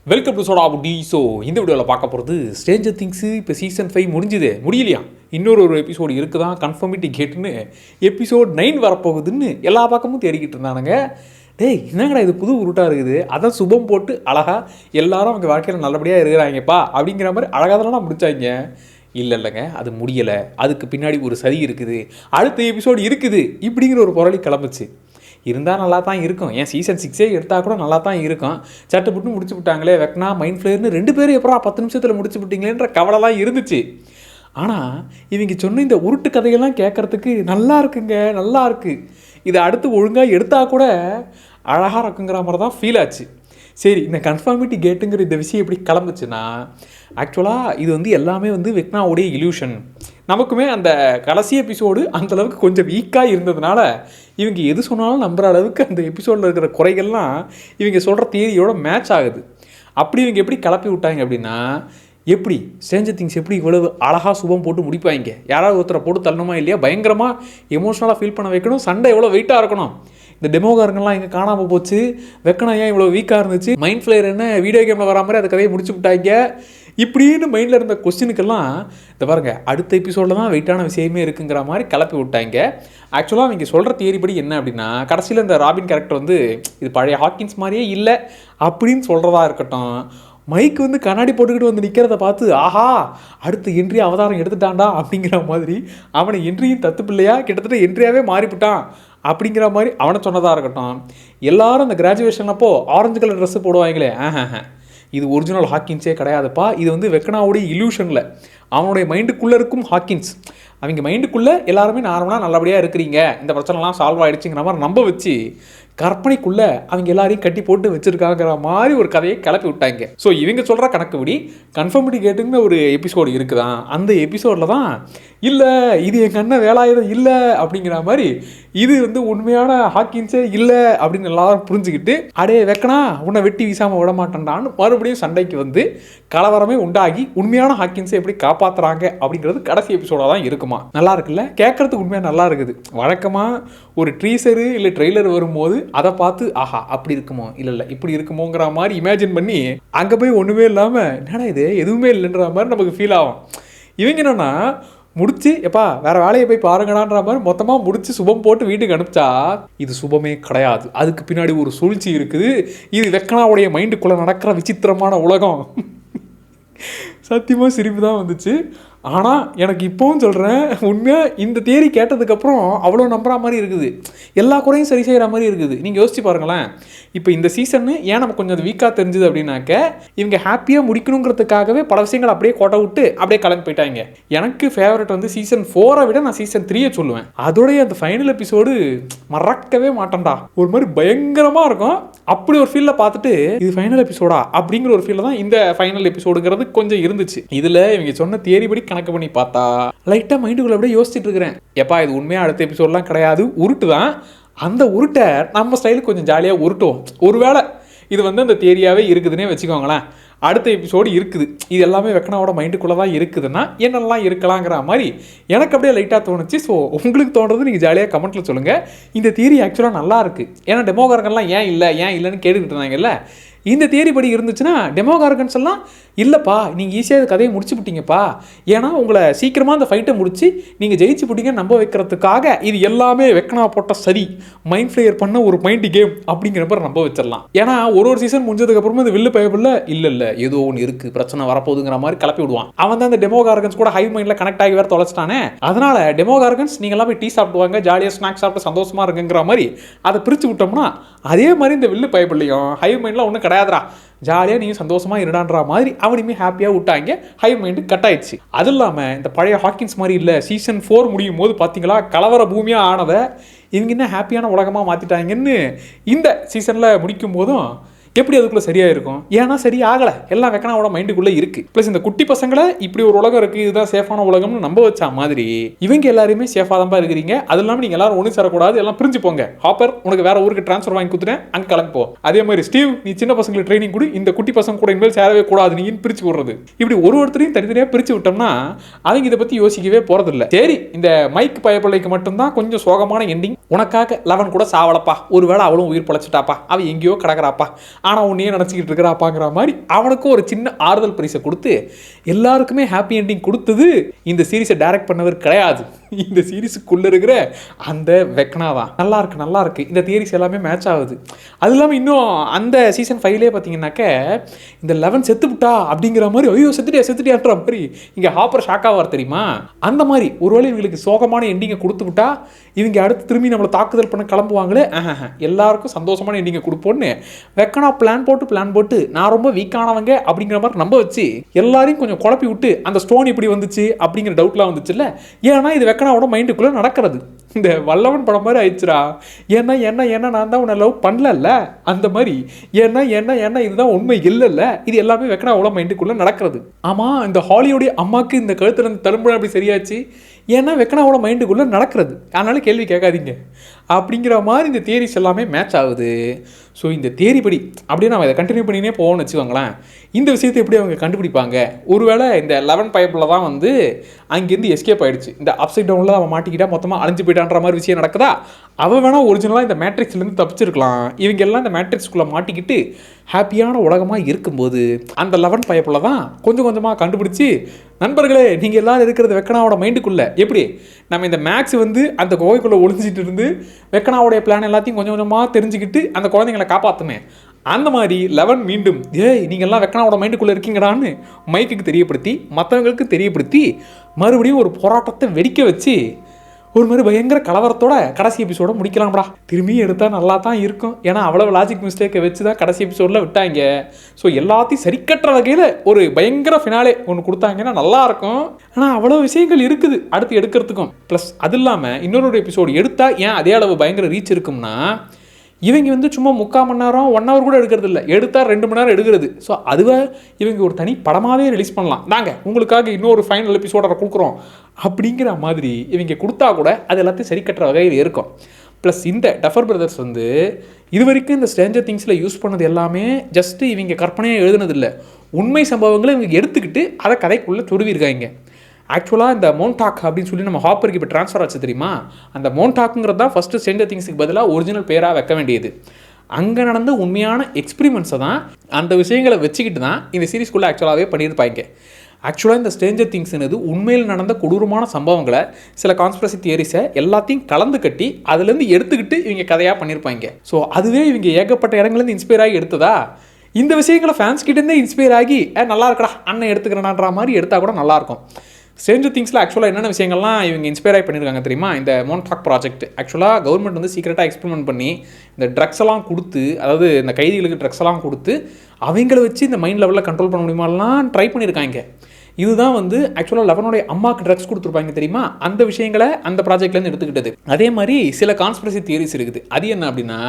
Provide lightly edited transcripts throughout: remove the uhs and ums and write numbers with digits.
Welcome to soda Buti. So இந்த வீடியோவில் பார்க்க போகிறது ஸ்ட்ரேஞ்சர் திங்ஸு இப்போ சீசன் 5 முடிஞ்சுது, முடியலையா, இன்னொரு எபிசோடு இருக்குதான், கன்ஃபர்மிட்டி கேட்டுன்னு எபிசோட் 9 வரப்போகுதுன்னு எல்லா பக்கமும் தேடிக்கிட்டு இருந்தானுங்க. டேய் என்னங்கடா இது புது உருட்டாக இருக்குது, அதான் சுபம் போட்டு அழகாக எல்லாரும் அவங்க வாழ்க்கையில் நல்லபடியாக இருக்கிறாங்கப்பா அப்படிங்கிற மாதிரி அழகாக தானே முடித்தாங்க. இல்லைங்க, அது முடியலை, அதுக்கு பின்னாடி ஒரு சதி இருக்குது, அடுத்த எபிசோடு இருக்குது இப்படிங்கிற ஒரு பொருளை கிளம்புச்சு. இருந்தால் நல்லா தான் இருக்கும், ஏன் சீசன் 6 எடுத்தால் கூட நல்லா தான் இருக்கும். சட்டு புட்டு முடிச்சு விட்டாங்களே, வெக்னா மைண்ட் ஃப்ளேயர்னு 2 பேரும் எப்பறம் 10 நிமிஷத்தில் முடிச்சு விட்டீங்களேன்ற கவலைலாம் இருந்துச்சு. ஆனால் இவங்க சொன்ன இந்த உருட்டு கதையெல்லாம் கேட்குறதுக்கு நல்லா இருக்குங்க, நல்லா இருக்குது. இதை அடுத்து ஒழுங்காக எடுத்தால் கூட அழகாக இருக்குங்கிற மாதிரி தான் ஃபீல் ஆச்சு. சரி, இந்த கன்ஃபார்மிட்டி கேட்டுங்கிற இந்த விஷயம் எப்படி கிளம்புச்சுன்னா, ஆக்சுவலாக இது எல்லாமே வெக்னாவுடைய இல்யூஷன். நமக்குமே அந்த கடைசி எபிசோடு அந்தளவுக்கு கொஞ்சம் வீக்காக இருந்ததுனால இவங்க எது சொன்னாலும் நம்புகிற அளவுக்கு அந்த எபிசோடில் இருக்கிற குறைகள்லாம் இவங்க சொல்கிற தியரியோட மேட்ச் ஆகுது. அப்படி இவங்க எப்படி கிளப்பி விட்டாங்க அப்படின்னா, எப்படி ஸ்ட்ரேஞ்சர் திங்ஸ் எப்படி இவ்வளவு அழகாக சுபம் போட்டு முடிப்பாங்க, யாராவது ஒருத்தரை போட்டு தள்ளணுமா இல்லையா, பயங்கரமாக எமோஷ்னலாக ஃபீல் பண்ண வைக்கணும், சண்டை எவ்வளோ வெயிட்டாக இருக்கணும், இந்த டெமோகாரங்கள்லாம் இங்கே காணாமல் போச்சு, வெக்கனா ஏன் இவ்வளோ வீக்காக இருந்துச்சு, மைண்ட் ஃப்ளேயர் என்ன வீடியோ கேமில் வர மாதிரி அந்த கதையை முடிச்சு விட்டாங்க, இப்படின்னு மைண்டில் இருந்த கொஸ்டினுக்கெல்லாம் இந்த பாருங்கள் அடுத்த எபிசோடில் தான் வெயிட்டான விஷயமே இருக்குங்கிற மாதிரி கிளப்பி விட்டாங்க. ஆக்சுவலாக அவங்க சொல்கிற தியரிப்படி என்ன அப்படின்னா, கடைசியில் இந்த ராபின் கேரக்டர் இது பழைய ஹாக்கின்ஸ் மாதிரியே இல்லை அப்படின்னு சொல்கிறதா இருக்கட்டும், மைக் கண்ணாடி போட்டுக்கிட்டு நிற்கிறத பார்த்து ஆஹா அடுத்த என்ட்ரி அவதாரம் எடுத்துட்டான்டா அப்படிங்கிற மாதிரி அவனை என்ட்ரியும் தத்து பிள்ளையா கிட்டத்தட்ட என்ட்ரியாகவே மாறிவிட்டான் அப்படிங்கிற மாதிரி அவனை சொன்னதாக இருக்கட்டும். எல்லாரும் அந்த கிராஜுவேஷன் அப்போ ஆரஞ்சு கலர் ட்ரெஸ்ஸு போடுவாங்களே, இது ஒரிஜினல் ஹாக்கின்ஸே கிடையாதுப்பா, இது வெக்கனாவுடைய இல்யூஷனில் அவனுடைய மைண்டுக்குள்ளே இருக்கும் ஹாக்கின்ஸ், அவங்க மைண்டுக்குள்ளே எல்லாருமே நார்மலாக நல்லபடியாக இருக்கிறீங்க, இந்த பிரச்சனைலாம் சால்வ் ஆகிடுச்சுங்கிற மாதிரி நம்ப வச்சு கற்பனைக்குள்ளே அவங்க எல்லாரையும் கட்டி போட்டு வச்சுருக்காங்கிற மாதிரி ஒரு கதையை கிளப்பி விட்டாங்க. ஸோ இவங்க சொல்கிற கணக்குப்படி கன்ஃபார்மிட்டி கேட்டுங்கிற ஒரு எபிசோடு இருக்குதான், அந்த எபிசோடில் தான் இல்லை இது என் கண்ணை வேலாயுதம் இல்லை அப்படிங்கிற மாதிரி இது உண்மையான ஹாக்கின்ஸே இல்லை அப்படின்னு எல்லாரும் புரிஞ்சுக்கிட்டு, அடே வெக்கனா உன்னை வெட்டி வீசாமல் விட மாட்டேன்டான்னு மறுபடியும் சண்டைக்கு கலவரமே உண்டாகி உண்மையான ஹாக்கின்ஸை எப்படி காப்பாற்றுறாங்க அப்படிங்கிறது கடைசி எபிசோடாக தான் இருக்குமா. நல்லா இருக்குல்ல, கேட்குறதுக்கு உண்மையாக நல்லா இருக்குது. வழக்கமாக ஒரு ட்ரீசரு இல்லை ட்ரெய்லர் வரும்போது அதை பார்த்து ஆஹா அப்படி இருக்குமோ இல்லை இப்படி இருக்குமோங்கிற மாதிரி இமேஜின் பண்ணி அங்கே போய் ஒன்றுமே இல்லாமல் என்னடா இது எதுவுமே இல்லைன்ற மாதிரி நமக்கு ஃபீல் ஆகும். இவங்க என்னன்னா முடிச்சு எப்பா வேற வேலையை போய் பாருங்கடான்ற மாதிரி மொத்தமாக முடிச்சு சுபம் போட்டு வீட்டுக்கு அனுப்பிச்சா இது சுபமே கிடையாது, அதுக்கு பின்னாடி ஒரு சூழ்ச்சி இருக்குது, இது வெக்கனாவுடைய மைண்டுக்குள்ளே நடக்கிற விசித்திரமான உலகம். சத்தியமாக சிரிப்பு தான் வந்துச்சு. ஆனால் எனக்கு இப்போவும் சொல்கிறேன், உண்மையாக இந்த தேரி கேட்டதுக்கப்புறம் அவ்வளோ நம்புற மாதிரி இருக்குது, எல்லா குறையும் சரி செய்கிற மாதிரி இருக்குது. நீங்கள் யோசிச்சு பாருங்களேன், இப்போ இந்த சீசன்னு ஏன் நம்ம கொஞ்சம் வீக்காக தெரிஞ்சுது அப்படின்னாக்க, இவங்க ஹாப்பியாக முடிக்கணுங்கிறதுக்காகவே பல விஷயங்கள் அப்படியே கோட்டை விட்டு அப்படியே கிளம்பி போயிட்டாங்க. எனக்கு ஃபேவரட் சீசன் 4 விட நான் சீசன் 3 சொல்லுவேன். அதோடைய அந்த ஃபைனல் எபிசோடு மறக்கவே மாட்டேன்டா, ஒரு மாதிரி பயங்கரமாக இருக்கும். அப்படி ஒரு ஃபீலில் பார்த்துட்டு இது ஃபைனல் எபிசோடா அப்படிங்கிற ஒரு ஃபீலில் தான் இந்த ஃபைனல் எபிசோடுங்கிறது கொஞ்சம் இருந்துச்சு. இதில் இவங்க சொன்ன தியரி படி கணக்கு பண்ணி பார்த்தா லைட்டாக மைண்டுக்குள்ள அப்படியே யோசிச்சுட்டு இருக்கிறேன், எப்பா இது உண்மையாக அடுத்த எபிசோட்லாம் கிடையாது, உருட்டு தான், அந்த உருட்டை நம்ம ஸ்டைலுக்கு கொஞ்சம் ஜாலியாக உருட்டுவோம், ஒருவேளை இது அந்த தியரியாகவே இருக்குதுன்னே வச்சுக்கோங்களேன், அடுத்த எபிசோடு இருக்குது, இது எல்லாமே வெக்கனாவோட மைண்டுக்குள்ளே தான் இருக்குதுன்னா என்னெல்லாம் இருக்கலாங்கிற மாதிரி எனக்கு அப்படியே லைட்டாக தோணுச்சு. ஸோ உங்களுக்கு தோன்றது நீங்கள் ஜாலியாக கமெண்ட்டில் சொல்லுங்கள். இந்த தியரி ஆக்சுவலாக நல்லா இருக்குது, ஏன்னா டெமோகாரங்கள்லாம் ஏன் இல்லைன்னு கேட்டுக்கிட்டு இருந்தாங்கல்ல, இந்த தியரி படி இருந்துச்சுன்னா டெமோகார்கன்ஸ் எல்லாம் இல்லைப்பா நீங்கள் ஈஸியாக கதையை முடிச்சு விட்டீங்கப்பா, ஏன்னா உங்களை சீக்கிரமாக அந்த ஃபைட்டை முடிச்சு நீங்கள் ஜெயிச்சு விட்டீங்கன்னு நம்ப வைக்கிறதுக்காக இது எல்லாமே வெக்கனா போட்ட சரி, மைண்ட் ஃப்ளேயர் பண்ண ஒரு மைண்ட் கேம் அப்படிங்கிற மாதிரி நம்ப வச்சிடலாம். ஏன்னா ஒரு சீசன் முடிஞ்சதுக்கப்புறமா இந்த வில்லு பயப்பில்ல இல்லை ஏதோ ஒன்று இருக்குது பிரச்சனை வரப்போகுதுங்கிற மாதிரி கிளப்பி விடுவான். அவன் தான் அந்த டெமோகார்கன்ஸ் கூட ஹை மைண்டில் கனெக்ட் ஆகி வேற தொலைச்சிட்டானே, அதனால டெமோகார்கன்ஸ் நீங்கள் எல்லாம் போய் டீ சாப்பிடுவாங்க, ஜாலியாக ஸ்நாக்ஸ் சாப்பிட்டு சந்தோஷமாக இருக்குங்கிற மாதிரி அதை பிரித்து விட்டோம்னா, அதே மாதிரி இந்த வில்லு பயப்பில்லையும் ஹை மைண்டில் ஒன்றும் கிடையாதுரா, ஜாலியாக நீங்கள் சந்தோஷமாக இருடான்ற மாதிரி அவனையுமே ஹாப்பியாக விட்டாங்க, ஹை மைண்டு கட் ஆயிடுச்சு. அது இல்லாமல் இந்த பழைய ஹாக்கின்ஸ் மாதிரி இல்லை, சீசன் 4 முடியும் போது பார்த்தீங்களா கலவர பூமியாக ஆனதை இவங்க என்ன ஹாப்பியான உலகமாக மாற்றிட்டாங்கன்னு இந்த சீசனில் முடிக்கும் போதும் எப்படி அதுக்குள்ளே சரியாக இருக்கும், ஏன்னா சரி ஆகலை, எல்லாம் வெக்கனாவோட மைண்டுக்குள்ளே இருக்குது. ப்ளஸ் இந்த குட்டி பசங்களை இப்படி ஒரு உலகம் இருக்குது, இதுதான் சேஃபான உலகம்னு நம்ப வச்சா மாதிரி இவங்க எல்லாருமே சேஃபாக தான் இருக்கிறீங்க. அது இல்லாமல் நீங்கள் எல்லாரும் ஒன்று சேரக்கூடாது, எல்லாம் பிரிஞ்சு போங்க, ஹாப்பர் உனக்கு வேற ஊருக்கு ட்ரான்ஸ்ஃபர் வாங்கி கொடுத்துட்டேன் அங்கே கிளம்பிப்போ, அதே மாதிரி ஸ்டீவ் நீ சின்ன பசங்களுக்கு ட்ரைனிங் கொடு, இந்த குட்டி பசங்க கூட இனிமேல் சேரவே கூடாது நீன்னு பிரித்து விடுறது, இப்படி ஒருத்தரையும் தனித்தனியாக பிரித்து விட்டோம்னா அவங்க இதை பற்றி யோசிக்கவே போகிறதில்ல. சரி, இந்த மைக் பயப்பிள்ளைக்கு மட்டும்தான் கொஞ்சம் சோகமான எண்டிங், உனக்காக 11 கூட சாவலப்பா, ஒருவேளை அவளும் உயிர் பழச்சிட்டாப்பா, அவள் எங்கேயோ கிடக்குறாப்பா ஆனால் உன்னையே நினச்சிக்கிட்டு இருக்கிறாப்பாங்கிற மாதிரி அவனுக்கும் ஒரு சின்ன ஆறுதல் பரிசை கொடுத்து எல்லாருக்குமே ஹாப்பி என்டிங் கொடுத்தது இந்த சீரீஸை டைரக்ட் பண்ணவர் கிடையாது. இந்த சீரீஸுக்குள்ளே இருக்கிற அந்த வெக்னா தான். நல்லா இருக்கு இந்த தியரிஸ் எல்லாமே மேட்ச் ஆகுது. அது இல்லாமல் இன்னும் அந்த சீசன் 5லேயே பார்த்தீங்கன்னாக்க இந்த 11 செத்துவிட்டா அப்படிங்கிற மாதிரி, ஐயோ செத்துட்டியான்ற மாதிரி இங்கே ஹாப்பர் ஷாக் ஆவார் தெரியுமா. அந்த மாதிரி ஒருவேளை இவங்களுக்கு சோகமான எண்டிங்கை கொடுத்து விட்டா இவங்க அடுத்து திரும்பி நம்மளை தாக்குதல் பண்ண கிளம்புவாங்களே, எல்லாருக்கும் சந்தோஷமான எண்டிங்கை கொடுப்போன்னு வெக்கனா பிளான் போட்டு நான் ரொம்ப வீக்கானவங்க அப்படிங்கிற மாதிரி நம்ப வச்சு எல்லாரையும் கொஞ்சம் குழப்பி விட்டு அந்த ஸ்டோன் இப்படி வந்துச்சு அப்படிங்கிற டவுட்லாம் வந்துச்சுல்ல. ஏன்னா இது வெக்கனாவோட மைண்டுக்குள்ளே நடக்கிறது. இந்த வல்லவன் படம் மாதிரி ஆயிடுச்சுரா. ஏன்னா நான் தான் உன்னை லவ் பண்ணல அந்த மாதிரி, ஏன்னா இதுதான் உண்மை இல்லைல்ல, இது எல்லாமே வெக்கனாவோட மைண்டுக்குள்ளே நடக்கிறது. ஆமாம், இந்த ஹாலிவுடைய அம்மாவுக்கு இந்த கழுத்தில் இருந்த தழும்பு அப்படி சரியாச்சு, ஏன்னா வெக்கனாவோட மைண்டுக்குள்ளே நடக்கிறது, அதனால கேள்வி கேட்காதீங்க அப்படிங்கிற மாதிரி இந்த தியரிஸ் எல்லாமே மேட்ச் ஆகுது. ஸோ இந்த தியரி படி அப்படியே நம்ம இதை கண்டினியூ பண்ணினே போவோம்னு வச்சுக்கோங்களேன். இந்த விஷயத்தை எப்படி அவங்க கண்டுபிடிப்பாங்க? ஒருவேளை இந்த 11 பைப்பில் தான் வந்து அங்கேருந்து எஸ்கேப் ஆகிடுச்சு, இந்த அப்சைட் டவுனில் அவன் மாட்டிக்கிட்டா மொத்தமாக அழிஞ்சு போயிட்டான்ற மாதிரி விஷயம் நடக்குதா, அவன் வேணால் ஒரிஜினலாக இந்த மேட்ரிக்ஸ்லேருந்து தப்பிச்சிருக்கலாம். இவங்க எல்லாம் இந்த மேட்ரிக்ஸ்குள்ளே மாட்டிக்கிட்டு ஹாப்பியான உலகமாக இருக்கும்போது அந்த 11 பைப்பில் தான் கொஞ்சம் கொஞ்சமாக கண்டுபிடிச்சி, நண்பர்களே நீங்கள் எல்லோரும் இருக்கிறது வெக்கனாவோட மைண்டுக்குள்ளே, எப்படி நம்ம இந்த மேக்ஸ் வந்து அந்த குகைக்குள்ளே ஒளிஞ்சிட்டு இருந்து வெக்கனாவோடைய பிளான் எல்லாத்தையும் கொஞ்சம் கொஞ்சமாக தெரிஞ்சுக்கிட்டு அந்த குழந்தைங்களை காப்பாற்றுமே, அந்த மாதிரி 11 மீண்டும் நீங்கள்லாம் வெக்கனாவோட மைண்டுக்குள்ளே இருக்கீங்கடான்னு மைக்குக்கு தெரியப்படுத்தி மற்றவங்களுக்கு தெரியப்படுத்தி மறுபடியும் ஒரு போராட்டத்தை வெடிக்க வச்சு ஒரு மாதிரி பயங்கர கலவரத்தோட கடைசி எபிசோட முடிக்கலாம்டா. திரும்பி எடுத்தால் நல்லா தான் இருக்கும், ஏன்னா அவ்வளவு லாஜிக் மிஸ்டேக்கை வச்சு தான் கடைசி எபிசோடில் விட்டாங்க. ஸோ எல்லாத்தையும் சரிக்கட்டுற வகையில் ஒரு பயங்கர ஃபினாலே ஒன்று கொடுத்தாங்கன்னா நல்லாயிருக்கும். ஆனால் அவ்வளோ விஷயங்கள் இருக்குது அடுத்து எடுக்கிறதுக்கும். ப்ளஸ் அது இல்லாமல் இன்னொரு எபிசோடு எடுத்தால் ஏன் அதே அளவு பயங்கர ரீச் இருக்கும்னா, இவங்க வந்து சும்மா 3/4 மணி நேரம் 1 hour கூட எடுக்கிறது இல்லை, எடுத்தால் 2 மணி நேரம் எடுக்கிறது. ஸோ அதுவே இவங்க ஒரு தனி படமாகவே ரிலீஸ் பண்ணலாம், நாங்கள் உங்களுக்காக இன்னொரு ஃபைனல் எபிசோட கொடுக்குறோம் அப்படிங்கிற மாதிரி இவங்க கொடுத்தா கூட அது எல்லாத்தையும் சரி கட்டுற வகையில் இருக்கும். ப்ளஸ் இந்த டஃபர் பிரதர்ஸ் வந்து இது வரைக்கும் இந்த ஸ்ட்ரேஞ்சர் திங்ஸில் யூஸ் பண்ணது எல்லாமே ஜஸ்ட்டு இவங்க கற்பனையாக எழுதுனதில்லை, உண்மை சம்பவங்களை இவங்க எடுத்துக்கிட்டு அதை கதைக்குள்ளே சொருவிருக்காங்க. ஆக்சுவலாக இந்த மோன்டாக் அப்படின்னு சொல்லி நம்ம ஹாப்பருக்கு இப்போ ட்ரான்ஸ்ஃபர் ஆச்சு தெரியுமா, அந்த மோன்டாக்குங்கிறது தான் ஃபஸ்ட்டு ஸ்ட்ரேஞ்சர் திங்ஸுக்கு பதிலாக ஒரிஜினல் பேராக வைக்க வேண்டியது. அங்கே நடந்த உண்மையான எக்ஸ்பிரிமெண்ட்ஸை தான் அந்த விஷயங்களை வச்சுக்கிட்டு தான் இந்த சீரீஸ்குள்ளே ஆக்சுவலாகவே பண்ணியிருப்பாங்க. ஆக்சுவலாக இந்த ஸ்ட்ரேஞ்சர் திங்ஸ்னது உண்மையில் நடந்த கொடூரமான சம்பவங்களை சில கான்ஸ்பிரசி தியரிஸை எல்லாத்தையும் கலந்து கட்டி அதுலேருந்து எடுத்துக்கிட்டு இவங்க கதையாக பண்ணியிருப்பாங்க. ஸோ அதுவே இவங்க ஏகப்பட்ட இடங்கள்லேருந்து இன்ஸ்பயர் ஆகி எடுத்ததா, இந்த விஷயங்களை ஃபேன்ஸ் கிட்டேருந்தே இன்ஸ்பயர் ஆகி நல்லா இருக்கடா அண்ணன் எடுத்துக்கிறேனான்ற மாதிரி எடுத்தால் கூட நல்லாயிருக்கும். ஸ்ட்ரேஞ்சர் திங்ஸில் ஆக்சுவலாக என்னென்ன விஷயங்கள்லாம் இவங்க இன்ஸ்பயர் ஆகி பண்ணியிருக்காங்க தெரியுமா, இந்த மோன்டாக் ப்ராஜெக்ட். ஆக்சுவலாக கவர்மெண்ட் வந்து சீக்கிரட்டாக எக்ஸ்பெரிமெண்ட் பண்ணி இந்த ட்ரக்ஸ் எல்லாம் கொடுத்து, அதாவது இந்த கைதிகளுக்கு ட்ரக்ஸ் எல்லாம் கொடுத்து அவங்கள வச்சு இந்த மைண்ட் லெவலில் கண்ட்ரோல் பண்ண முடியுமாலாம் ட்ரை பண்ணியிருக்காங்க. இதுதான் வந்து ஆக்சுவலாக 11 அம்மாவுக்கு ட்ரக்ஸ் கொடுத்துருப்பாங்க தெரியுமா, அந்த விஷயங்களை அந்த ப்ராஜெக்ட்லேருந்து எடுத்துக்கிட்டது. அதே மாதிரி சில கான்ஸ்பிரசி தியரிஸ் இருக்குது. அது என்ன அப்படின்னா,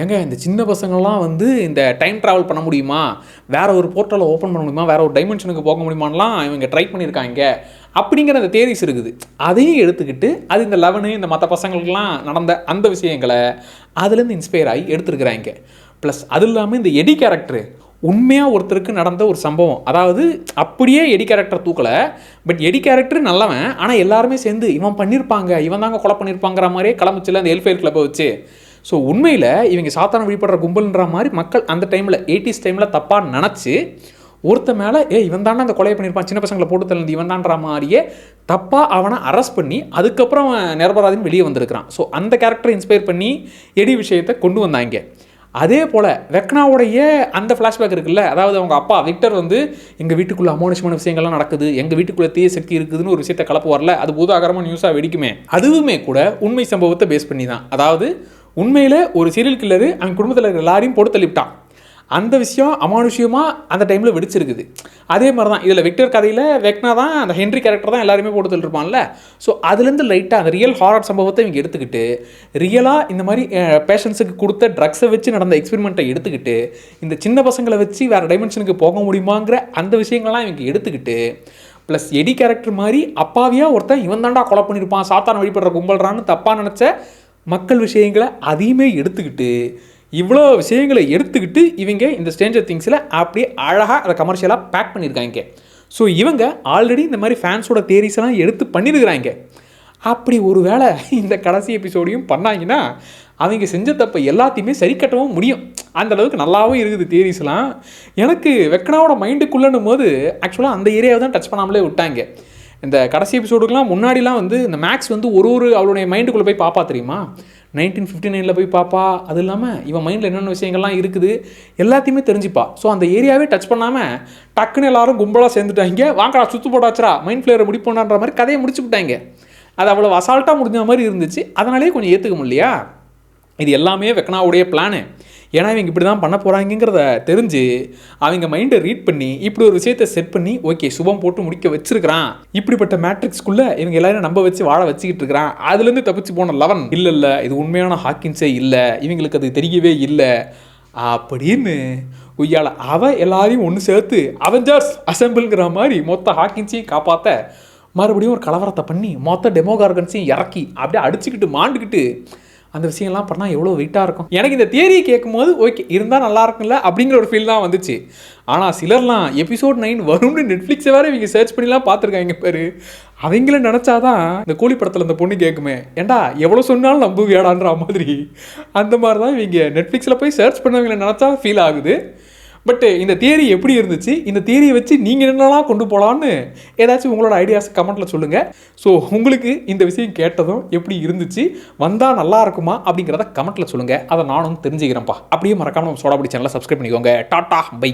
ஏங்க இந்த சின்ன பசங்கள்லாம் வந்து இந்த டைம் ட்ராவல் பண்ண முடியுமா, வேறு ஒரு போர்ட்டலை ஓப்பன் பண்ண முடியுமா, வேறு ஒரு டைமென்ஷனுக்கு போக முடியுமான்லாம் இவங்க ட்ரை பண்ணியிருக்காங்க அப்படிங்கிற அந்த தியரிஸ் இருக்குது. அதையும் எடுத்துக்கிட்டு அது இந்த 11 இந்த மற்ற பசங்களுக்கெல்லாம் நடந்த அந்த விஷயங்களை அதுலேருந்து இன்ஸ்பயர் ஆகி எடுத்துருக்குறாங்க. ப்ளஸ் அது இல்லாமல் இந்த எடி கேரக்டரு உண்மையாக ஒருத்தருக்கு நடந்த ஒரு சம்பவம், அதாவது அப்படியே எடி கேரக்டர் தூக்கலை, பட் எடி கேரக்டர் நல்லவன், ஆனால் எல்லாருமே சேர்ந்து இவன் பண்ணியிருப்பாங்க, இவன் தாங்க கொலை பண்ணியிருப்பாங்கிற மாதிரியே கிளம்பிச்சில்ல அந்த எல்ஃபயர் கிளப்பை வச்சு. ஸோ உண்மையில் இவங்க சாத்தான வழிபடுற கும்பல்ன்ற மாதிரி மக்கள் அந்த டைமில் 80s டைமில் தப்பாக நினச்சி ஒருத்த மேலே இவன் தானே அந்த கொலையை பண்ணியிருப்பான், சின்ன பசங்களை போட்டு தள்ளி இவன் தான்ற மாதிரியே தப்பாக அவனை அரெஸ்ட் பண்ணி அதுக்கப்புறம் நிரபராதின்னு வெளியே வந்திருக்கிறான். ஸோ அந்த கேரக்டரை இன்ஸ்பயர் பண்ணி எடி விஷயத்தை கொண்டு வந்தாங்க. அதே போல் வெக்னாவுடைய அந்த ஃப்ளாஷ்பேக் இருக்குல்ல, அதாவது அவங்க அப்பா விக்டர் வந்து எங்கள் வீட்டுக்குள்ளே அமானுஷமான விஷயங்கள்லாம் நடக்குது, எங்கள் வீட்டுக்குள்ளே தீய சக்தி இருக்குதுன்னு ஒரு விஷயத்தை கலப்பு வரல, அது பூதாகரமாக நியூஸாக வெடிக்குமே, அதுவுமே கூட உண்மை சம்பவத்தை பேஸ் பண்ணி தான். அதாவது உண்மையில் ஒரு சீரியல் கில்லரு அவன் குடும்பத்தில் இருக்கிற எல்லாரையும் போட்டு தள்ளிவிட்டான், அந்த விஷயம் அமானுஷியமாக அந்த டைமில் வெடிச்சிருக்குது. அதே மாதிரி தான் இதில் விக்டர் கதையில் வெக்னா தான் அந்த ஹென்ரி கேரக்டர் தான் எல்லாருமே போட்டு தள்ளிருப்பான்ல. ஸோ அதுலேருந்து லைட்டாக அந்த ரியல் ஹாரர் சம்பவத்தை இவங்க எடுத்துக்கிட்டு ரியலாக இந்த மாதிரி பேஷண்ட்ஸுக்கு கொடுத்த ட்ரக்ஸை வச்சு நடந்த எக்ஸ்பெரிமெண்ட்டை எடுத்துக்கிட்டு இந்த சின்ன பசங்களை வச்சு வேறு டைமென்ஷனுக்கு போக முடியுமாங்கிற அந்த விஷயங்கள்லாம் இவங்க எடுத்துக்கிட்டு ப்ளஸ் எடி கேரக்டர் மாதிரி அப்பாவியாக ஒருத்தன் இவன் தாண்டா கொலை பண்ணியிருப்பான், சாத்தான வழிபடுற கும்பல்றான்னு தப்பாக நினச்ச மக்கள் விஷயங்களை அதையுமே எடுத்துக்கிட்டு இவ்வளோ விஷயங்களை எடுத்துக்கிட்டு இவங்க இந்த ஸ்ட்ரேஞ்சர் திங்ஸில் அப்படியே அழகாக அதை கமர்ஷியலாக பேக் பண்ணியிருக்காங்க. ஸோ இவங்க ஆல்ரெடி இந்த மாதிரி ஃபேன்ஸோட தியரிஸ்லாம் எடுத்து பண்ணியிருக்கிறாங்க. அப்படி ஒரு வேளை இந்த கடைசி எபிசோடையும் பண்ணாங்கன்னா அவங்க செஞ்ச தப்பை எல்லாத்தையுமே சரி கட்டவும் முடியும். அந்த அளவுக்கு நல்லாவும் இருக்குது தியரிஸ்லாம். எனக்கு வெக்கனாவோட மைண்டுக்குள்ளேன்னும் போது ஆக்சுவலாக அந்த ஏரியாவை தான் டச் பண்ணாமலே விட்டாங்க. இந்த கடைசி எபிசோடுக்குலாம் முன்னாடிலாம் வந்து இந்த மேக்ஸ் வந்து ஒரு அவளுடைய மைண்டுக்குள்ளே போய் பாப்பா தெரியுமா, 1959 போய் பாப்பா. அது இல்லாமல் இவன் மைண்டில் என்னென்ன விஷயங்கள்லாம் இருக்குது எல்லாத்தையுமே தெரிஞ்சுப்பா. ஸோ அந்த ஏரியாவே டச் பண்ணாமல் டக்குன்னு எல்லாரும் கும்பலாக சேர்ந்துட்டாங்க. வாங்கடா சுற்று போட்டாச்சுரா மைண்ட் ஃப்ளேயரை முடிப்போனான்ற மாதிரி கதையை முடிச்சு விட்டாங்க. அது அவ்வளோ அசால்ட்டாக முடிஞ்ச மாதிரி இருந்துச்சு. அதனாலேயே கொஞ்சம் ஏற்றுக்க முடியலையா. இது எல்லாமே வெக்கனாவுடைய பிளானு. ஏன்னா இவங்க இப்படி தான் பண்ண போகிறாங்கிறத தெரிஞ்சு அவங்க மைண்டை ரீட் பண்ணி இப்படி ஒரு விஷயத்தை செட் பண்ணி ஓகே சுபம் போட்டு முடிக்க வச்சிருக்கிறான். இப்படிப்பட்ட மேட்ரிக்ஸ்குள்ளே இவங்க எல்லாரும் நம்ப வச்சு வாழ வச்சுக்கிட்டு இருக்கிறான். அதுலேருந்து தப்பிச்சு போன லவன் இல்லை இது உண்மையான ஹாக்கின்ஸே இல்லை, இவங்களுக்கு அது தெரியவே இல்லை அப்படின்னு உய்யால எல்லாரையும் ஒன்று சேர்த்து அவெஞ்சர்ஸ் அசம்பிள்ங்கிற மாதிரி மொத்த ஹாக்கின்ஸையும் காப்பாற்ற மறுபடியும் ஒரு கலவரத்தை பண்ணி மொத்த டெமோகார்கன்ஸையும் இறக்கி அப்படியே அடிச்சுக்கிட்டு மாண்டுக்கிட்டு அந்த விஷயம்லாம் பண்ணால் எவ்வளோ வெயிட்டாக இருக்கும். எனக்கு இந்த தியரியை கேட்கும்போது ஓகே இருந்தால் நல்லா இருக்கும்ல அப்படிங்கிற ஒரு ஃபீல் தான் வந்துச்சு. ஆனால் சிலர்லாம் எபிசோட் 9 வரும்னு நெட்ஃப்ளிக்ஸை வேறு இவங்க சர்ச் பண்ணிலாம் பார்த்துருக்காங்க பேர். அவங்கள நினச்சாதான் இந்த கோழி படத்தில் அந்த பொண்ணு கேட்குமே, ஏண்டா எவ்வளோ சொன்னாலும் நம்புவியாடான்ற மாதிரி. அந்த மாதிரி தான் இவங்க நெட்ஃப்ளிக்ஸில் போய் சர்ச் பண்ணவங்களை நினச்சா ஃபீல் ஆகுது. பட் இந்த தியரி எப்படி இருந்துச்சு, இந்த தியரியை வச்சு நீங்கள் என்னென்னலாம் கொண்டு போகலான்னு ஏதாச்சும் உங்களோட ஐடியாஸ் கமெண்ட்டில் சொல்லுங்கள். ஸோ உங்களுக்கு இந்த விஷயம் கேட்டதும் எப்படி இருந்துச்சு, வந்தால் நல்லா இருக்குமா அப்படிங்கிறத கமெண்ட்டில் சொல்லுங்கள். அதை நானும் தெரிஞ்சுக்கிறேன்ப்பா. அப்படியே மறக்காமல் நம்ம சோடாபுடி சேனலை சப்ஸ்கிரைப் பண்ணிக்கோங்க. Tata by.